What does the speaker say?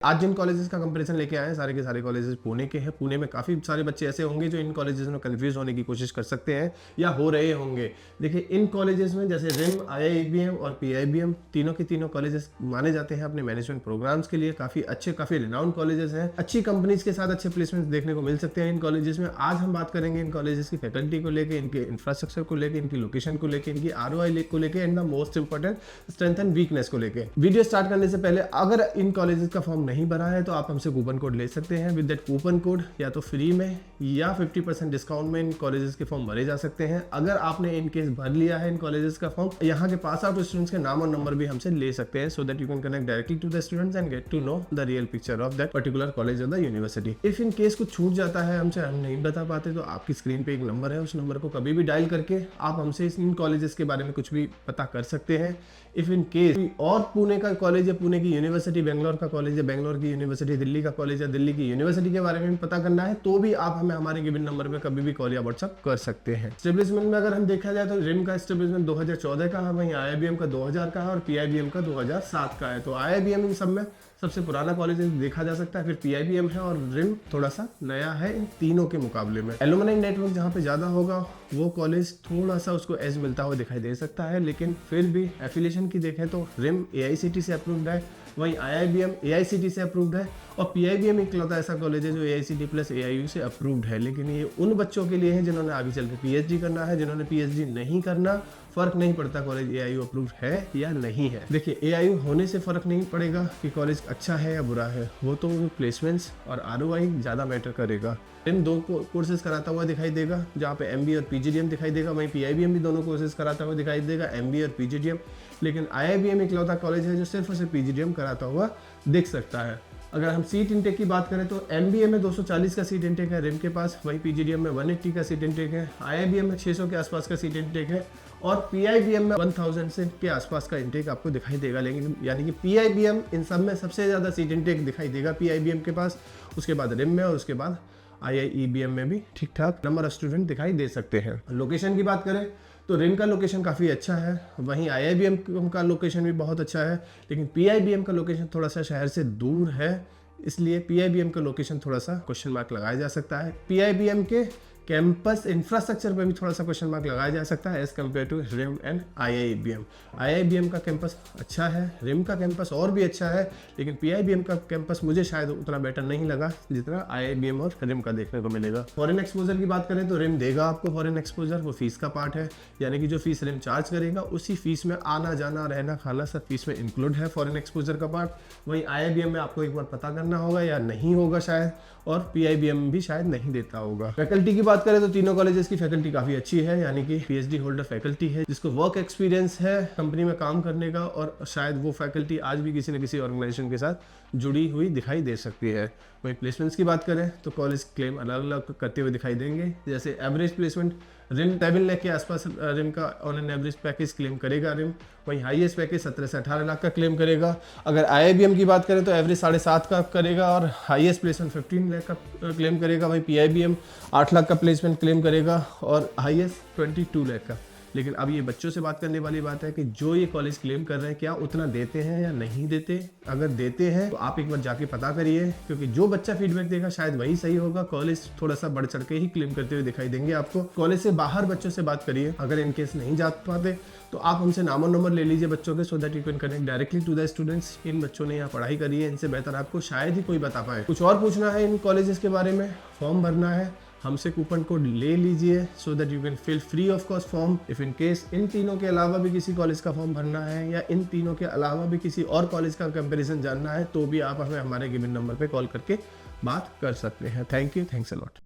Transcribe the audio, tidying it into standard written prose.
आज जिन कॉलेजेस का कंपैरिजन लेके आए हैं सारे के सारे कॉलेजेस पुणे के हैं। पुणे में काफ़ी सारे बच्चे ऐसे होंगे जो इन कॉलेजेस में कंफ्यूज होने की कोशिश कर सकते हैं या हो रहे होंगे। देखिए, इन कॉलेजेस में जैसे रिम, आईआईबीएम और पीआईबीएम तीनों के तीनों कॉलेजेस माने जाते हैं अपने मैनेजमेंट प्रोग्राम्स के लिए। काफ़ी अच्छे, काफ़ी रिनाउंड कॉलेजेस हैं। अच्छी कंपनीज के साथ अच्छे प्लेसमेंट्स देखने को मिल सकते हैं इन कॉलेजेस में। आज हम बात करेंगे इन कॉलेजेस की फैकल्टी को लेकर, इनके इंफ्रास्ट्रक्चर को लेकर, इनकी लोकेशन को लेकर, इनकी आरओआई को लेकर and the most important strength and weakness को लेकर। वीडियो स्टार्ट करने से पहले अगर इन कॉलेजेस का फॉर्म नहीं भरा है तो आप हमसे कूपन कोड ले सकते हैं। विद दैट कूपन कोड या तो फ्री में या 50% डिस्काउंट में इन कॉलेजेस के फॉर्म भरे जा सकते हैं। अगर आपने इन केस भर लिया है इन कॉलेजेस का फॉर्म, यहाँ के पास आउट स्टूडेंट्स के नाम और नंबर भी हमसे ले सकते हैं, so that you can connect directly to the students and get to know the real picture of that particular college और the university. If in case कुछ छूट जाता है हमसे, हम नहीं बता पाते, तो आपकी स्क्रीन पे एक नंबर है, उस नंबर को कभी भी डायल करके आप हमसे इन कॉलेजेस के बारे में कुछ भी पता कर सकते हैं। इफ इन केस और पुणे का कॉलेज है, पुणे की यूनिवर्सिटी, बेंगलोर का कॉलेज है, बेंगलोर की यूनिवर्सिटी, दिल्ली का कॉलेज है, दिल्ली की यूनिवर्सिटी के बारे में पता करना है, तो भी आप हमें हमारे गिवन नंबर पे कभी भी कॉल या व्हाट्सअप कर सकते हैं। एस्टेब्लिशमेंट में अगर हम देखा जाए तो रिम का एस्टेब्लिशमेंट 2014 का है, वहीं आईआईबीएम का 2000 का है और पीआईबीएम का 2007 का है। तो आईआईबीएम इन सब में सबसे पुराना कॉलेज देखा जा सकता है, फिर पीआईबीएम है और रिम थोड़ा सा नया है इन तीनों के मुकाबले में। एलुमनाई नेटवर्क जहाँ पे ज़्यादा होगा वो कॉलेज थोड़ा सा उसको एज मिलता हुआ दिखाई दे सकता है, लेकिन फिर भी एफिलिएशन की देखें तो रिम एआईसीटी से अप्रूव्ड है, वहीं आईआईबीएम एआईसीटी से अप्रूव्ड है और पीआईबीएम इकलौता ऐसा कॉलेज है जो एआईसीटी प्लस एआईयू से अप्रूव्ड है। लेकिन ये उन बच्चों के लिए है जिन्होंने आगे चल के पीएचडी करना है। जिन्होंने पीएचडी नहीं करना, फर्क नहीं पड़ता कॉलेज एआईयू अप्रूव्ड है या नहीं है। देखिए, एआईयू होने से फर्क नहीं पड़ेगा कि कॉलेज अच्छा है या बुरा है, वो तो प्लेसमेंट्स और आरओआई ज़्यादा मैटर करेगा। इन दो कोर्सेज कराता हुआ दिखाई देगा, जहाँ पे एमबीए और पीजीडीएम दिखाई देगा, वहीं पीआईबीएम भी दोनों कोर्सेज कराता हुआ दिखाई देगा, एमबीए और पीजीडीएम। लेकिन आईआईबीएम इकलौता कॉलेज है जो सिर्फ और सिर्फ पीजीडीएम कराता हुआ दिख सकता है। अगर हम सीट इंटेक की बात करें तो एमबीए में 240 का सीट इंटेक है रिम के पास, वहीं पीजीडीएम में 180 का सीट इंटेक है, आईआईबीएम में 600 के आसपास का सीट इंटेक है और पीआईबीएम में 1000 से के आसपास का इंटेक आपको दिखाई देगा। लेकिन यानी कि पीआईबीएम इन सब में सबसे ज़्यादा सीट इंटेक दिखाई देगा पीआईबीएम के पास, उसके बाद रिम में और उसके बाद आईआईईबीएम में भी ठीक ठाक नंबर ऑफ स्टूडेंट दिखाई दे सकते हैं। लोकेशन की बात करें तो रिम का लोकेशन काफ़ी अच्छा है, वहीं आईआईबीएम का लोकेशन भी बहुत अच्छा है, लेकिन पीआईबीएम का लोकेशन थोड़ा सा शहर से दूर है, इसलिए पीआईबीएम का लोकेशन थोड़ा सा क्वेश्चन मार्क लगाया जा सकता है। पीआईबीएम के कैंपस इंफ्रास्ट्रक्चर पे भी थोड़ा सा क्वेश्चन मार्क लगाया जा सकता है as compare to RIM and IIBM. IIBM का कैंपस अच्छा है, रिम का कैंपस और भी अच्छा है, लेकिन पीआईबीएम का कैंपस मुझे शायद उतना बेटर नहीं लगा जितना आईआईबीएम और रिम का देखने को मिलेगा। फॉरेन एक्सपोजर की बात करें तो रिम देगा आपको फॉरेन एक्सपोजर, वो फीस का पार्ट है, यानी कि जो फीस रिम चार्ज करेगा उसी फीस में आना जाना रहना खाना सब फीस में इंक्लूड है फॉरेन एक्सपोजर का पार्ट। वहीं आईआईबीएम में आपको एक बार पता करना होगा या नहीं होगा शायद, और पीआईबीएम भी शायद नहीं देता होगा। फैकल्टी की बात करें तो तीनों कॉलेजेस की फैकल्टी काफ़ी अच्छी है, यानी कि पीएचडी होल्डर फैकल्टी है जिसको वर्क एक्सपीरियंस है कंपनी में काम करने का, और शायद वो फैकल्टी आज भी किसी न किसी ऑर्गेनाइजेशन के साथ जुड़ी हुई दिखाई दे सकती है। वहीं प्लेसमेंट्स की बात करें तो कॉलेज क्लेम अलग अलग करते हुए दिखाई देंगे। जैसे एवरेज प्लेसमेंट रिम 7 लाख के आसपास रिम का on an average package claim करेगा रिम, वहीं हाईएस्ट पैकेज 17 से 18 लाख का क्लेम करेगा। अगर आईआईबीएम की बात करें तो एवरेज 7.5 का करेगा और हाईएस्ट प्लेसमेंट 15 लाख का क्लेम करेगा। वहीं पीआईबीएम 8 लाख का प्लेसमेंट क्लेम करेगा और हाईएस्ट 22 लाख का। लेकिन अब ये बच्चों से बात करने वाली बात है कि जो ये कॉलेज क्लेम कर रहे हैं क्या उतना देते हैं या नहीं देते। अगर देते हैं तो आप एक बार जाके पता करिए, क्योंकि जो बच्चा फीडबैक देगा शायद वही सही होगा। कॉलेज थोड़ा सा बढ़ चढ़ के ही क्लेम करते हुए दिखाई देंगे आपको। कॉलेज से बाहर बच्चों से बात करिए, अगर इनकेस नहीं जा पाते तो आप हमसे नाम और नंबर ले लीजिए बच्चों के, so that you can connect directly to the students. इन बच्चों ने यहाँ पढ़ाई करी है, इनसे बेहतर आपको शायद ही कोई बता पाए। कुछ और पूछना है इन कॉलेजेस के बारे में, फॉर्म भरना है, हमसे कूपन कोड ले लीजिए सो that you can feel free of cost form. If in case in तीनों के अलावा भी किसी कॉलेज का फॉर्म भरना है या इन तीनों के अलावा भी किसी और कॉलेज का कंपैरिजन जानना है, तो भी आप हमें हमारे गिवन नंबर पे कॉल करके बात कर सकते हैं। Thank you, thanks a lot.